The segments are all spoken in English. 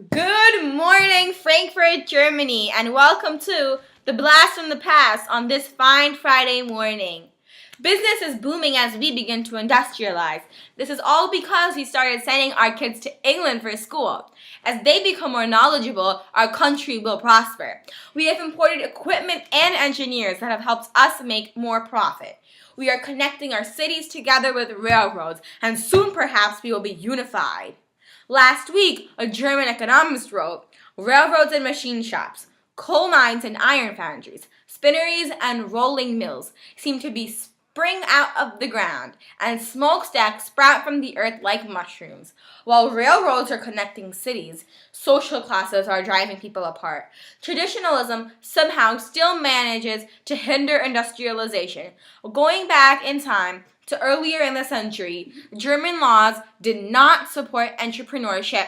Good morning, Frankfurt, Germany, and welcome to the Blast from the Past on this fine Friday morning. Business is booming as we begin to industrialize. This is all because we started sending our kids to England for school. As they become more knowledgeable, our country will prosper. We have imported equipment and engineers that have helped us make more profit. We are connecting our cities together with railroads, and soon perhaps we will be unified. Last week, a German economist wrote, "Railroads and machine shops, coal mines and iron foundries, spinneries and rolling mills seem to be spring out of the ground, and smokestacks sprout from the earth like mushrooms. While railroads are connecting cities, social classes are driving people apart. Traditionalism somehow still manages to hinder industrialization. Going back in time, to earlier in the century, German laws did not support entrepreneurship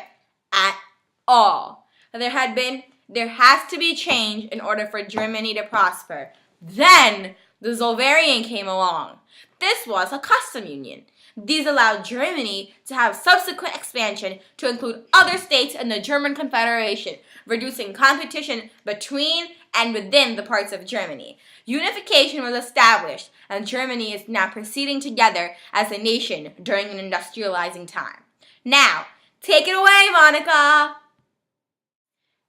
at all. There has to be change in order for Germany to prosper. Then the Zollverein came along. This was a custom union. These allowed Germany to have subsequent expansion to include other states in the German Confederation, reducing competition between and within the parts of Germany. Unification was established, and Germany is now proceeding together as a nation during an industrializing time. Now, take it away, Monica!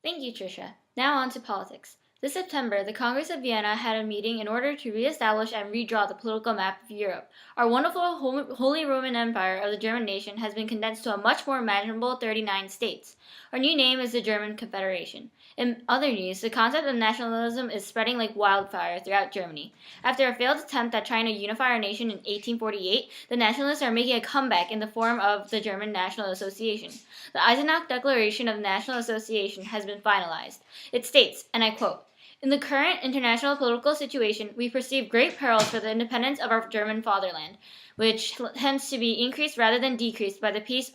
Thank you, Tricia. Now on to politics. This September, the Congress of Vienna had a meeting in order to reestablish and redraw the political map of Europe. Our wonderful Holy Roman Empire of the German nation has been condensed to a much more manageable 39 states. Our new name is the German Confederation. In other news, the concept of nationalism is spreading like wildfire throughout Germany. After a failed attempt at trying to unify our nation in 1848, the nationalists are making a comeback in the form of the German National Association. The Eisenach Declaration of National Association has been finalized. It states, and I quote, "In the current international political situation, we perceive great perils for the independence of our German fatherland, which tends to be increased rather than decreased by the peace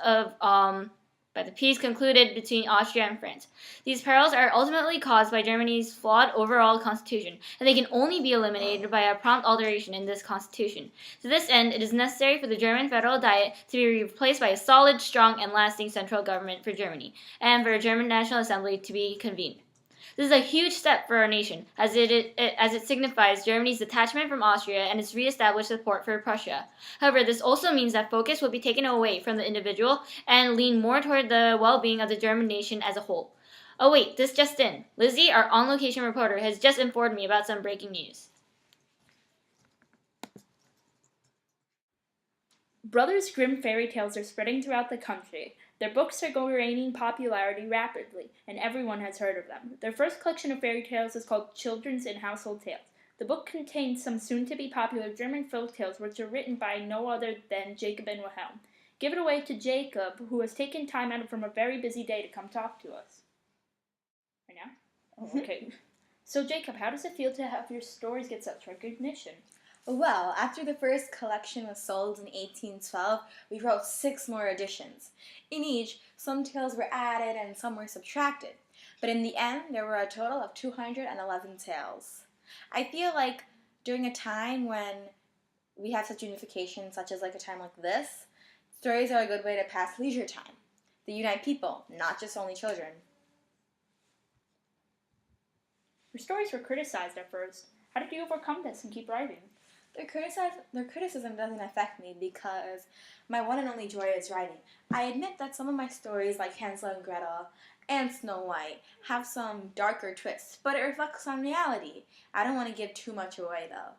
concluded between Austria and France. These perils are ultimately caused by Germany's flawed overall constitution, and they can only be eliminated by a prompt alteration in this constitution. To this end, it is necessary for the German Federal Diet to be replaced by a solid, strong, and lasting central government for Germany, and for a German National Assembly to be convened. This is a huge step for our nation, as it signifies Germany's detachment from Austria and its re-established support for Prussia. However, this also means that focus will be taken away from the individual and lean more toward the well-being of the German nation as a whole." Oh wait, this just in. Lizzie, our on-location reporter, has just informed me about some breaking news. Brothers Grimm fairy tales are spreading throughout the country. Their books are gaining popularity rapidly, and everyone has heard of them. Their first collection of fairy tales is called Children's and Household Tales. The book contains some soon-to-be popular German folk tales which are written by no other than Jacob and Wilhelm. Give it away to Jacob, who has taken time out from a very busy day to come talk to us. Right now? Oh, okay. So Jacob, how does it feel to have your stories get such recognition? Well, after the first collection was sold in 1812, we wrote 6 more editions. In each, some tales were added and some were subtracted. But in the end, there were a total of 211 tales. I feel like during a time when we have such unification, such as like a time like this, stories are a good way to pass leisure time. They unite people, not just only children. Your stories were criticized at first. How did you overcome this and keep writing? Their criticism doesn't affect me because my one and only joy is writing. I admit that some of my stories, like Hansel and Gretel and Snow White, have some darker twists, but it reflects on reality. I don't want to give too much away, though.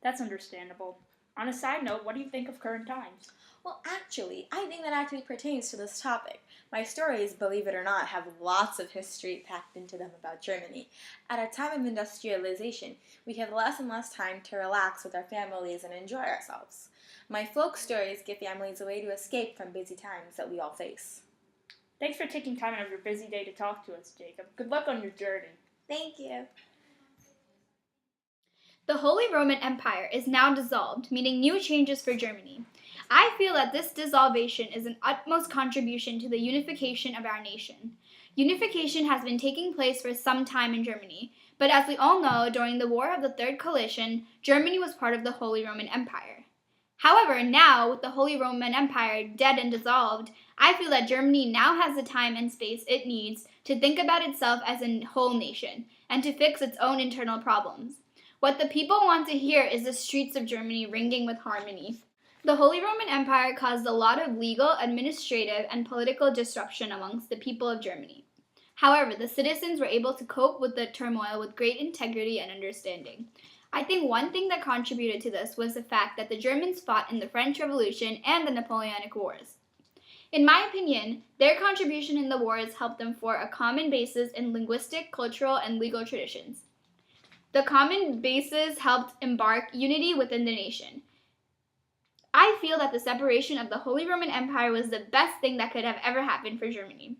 That's understandable. On a side note, what do you think of current times? Well, actually, I think that actually pertains to this topic. My stories, believe it or not, have lots of history packed into them about Germany. At a time of industrialization, we have less and less time to relax with our families and enjoy ourselves. My folk stories give families a way to escape from busy times that we all face. Thanks for taking time out of your busy day to talk to us, Jacob. Good luck on your journey. Thank you. The Holy Roman Empire is now dissolved, meaning new changes for Germany. I feel that this dissolution is an utmost contribution to the unification of our nation. Unification has been taking place for some time in Germany, but as we all know, during the War of the Third Coalition, Germany was part of the Holy Roman Empire. However, now, with the Holy Roman Empire dead and dissolved, I feel that Germany now has the time and space it needs to think about itself as a whole nation and to fix its own internal problems. What the people want to hear is the streets of Germany ringing with harmony. The Holy Roman Empire caused a lot of legal, administrative, and political disruption amongst the people of Germany. However, the citizens were able to cope with the turmoil with great integrity and understanding. I think one thing that contributed to this was the fact that the Germans fought in the French Revolution and the Napoleonic Wars. In my opinion, their contribution in the wars helped them form a common basis in linguistic, cultural, and legal traditions. The common basis helped embark unity within the nation. I feel that the separation of the Holy Roman Empire was the best thing that could have ever happened for Germany.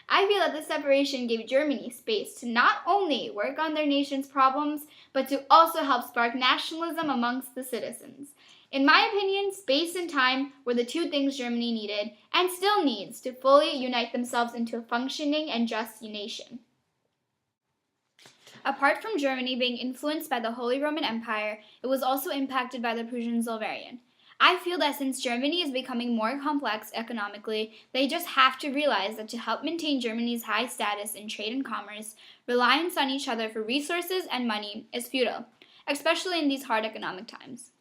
I feel that this separation gave Germany space to not only work on their nation's problems, but to also help spark nationalism amongst the citizens. In my opinion, space and time were the two things Germany needed, and still needs, to fully unite themselves into a functioning and just nation. Apart from Germany being influenced by the Holy Roman Empire, it was also impacted by the Prussian Zollverein. I feel that since Germany is becoming more complex economically, they just have to realize that to help maintain Germany's high status in trade and commerce, reliance on each other for resources and money is futile, especially in these hard economic times.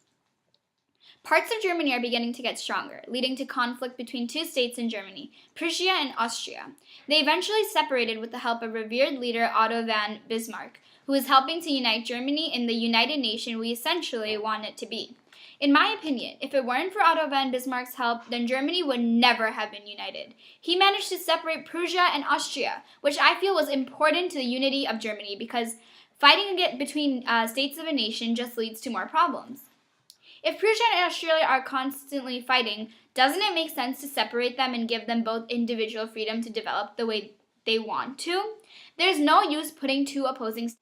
Parts of Germany are beginning to get stronger, leading to conflict between two states in Germany, Prussia and Austria. They eventually separated with the help of revered leader Otto von Bismarck, who is helping to unite Germany in the united nation we essentially want it to be. In my opinion, if it weren't for Otto von Bismarck's help, then Germany would never have been united. He managed to separate Prussia and Austria, which I feel was important to the unity of Germany because fighting between states of a nation just leads to more problems. If Prussia and Austria are constantly fighting, doesn't it make sense to separate them and give them both individual freedom to develop the way they want to? There's no use putting two opposing states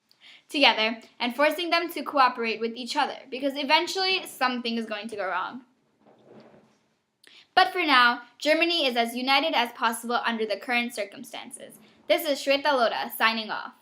together and forcing them to cooperate with each other, because eventually something is going to go wrong. But for now, Germany is as united as possible under the current circumstances. This is Shweta Lodha signing off.